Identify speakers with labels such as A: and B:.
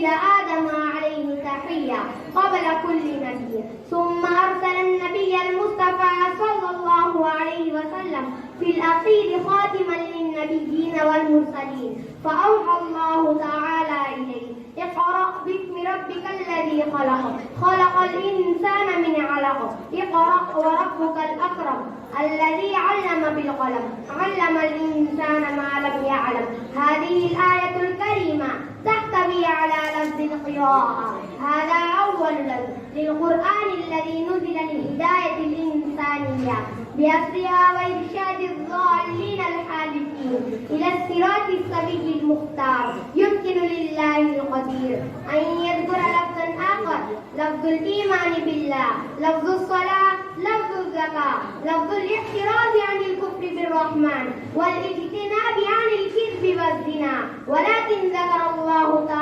A: سيد آدم عليه تحية قبل كل نبي، ثم أرسل النبي المصطفى صلى الله عليه وسلم في الأخير خاتما للنبيين والمرسلين، فأوحى الله تعالى إليه: اقرأ باسم ربك الذي خلق، خلق الإنسان من علق، اقرأ وربك الأكرم الذي علم بالقلم، علم الإنسان ما لم يعلم. هذه الآية الكريمة تحتوي على لفظ القراءة. هذا أول لفظ للقرآن الذي نزل لهداية الإنسانية بأسرها وإرشاد الضالين الحادثين إلى الصراط السوي المختار. يمكن لله القدير أن يذكر لفظا آخر: لفظ الإيمان بالله، لفظ الصلاة، لفظ الزكاة، لفظ الاحتراز عن الكفر بالرحمن والاجتناب عن الكذب والزنا، ولكن ذكر الله تعالى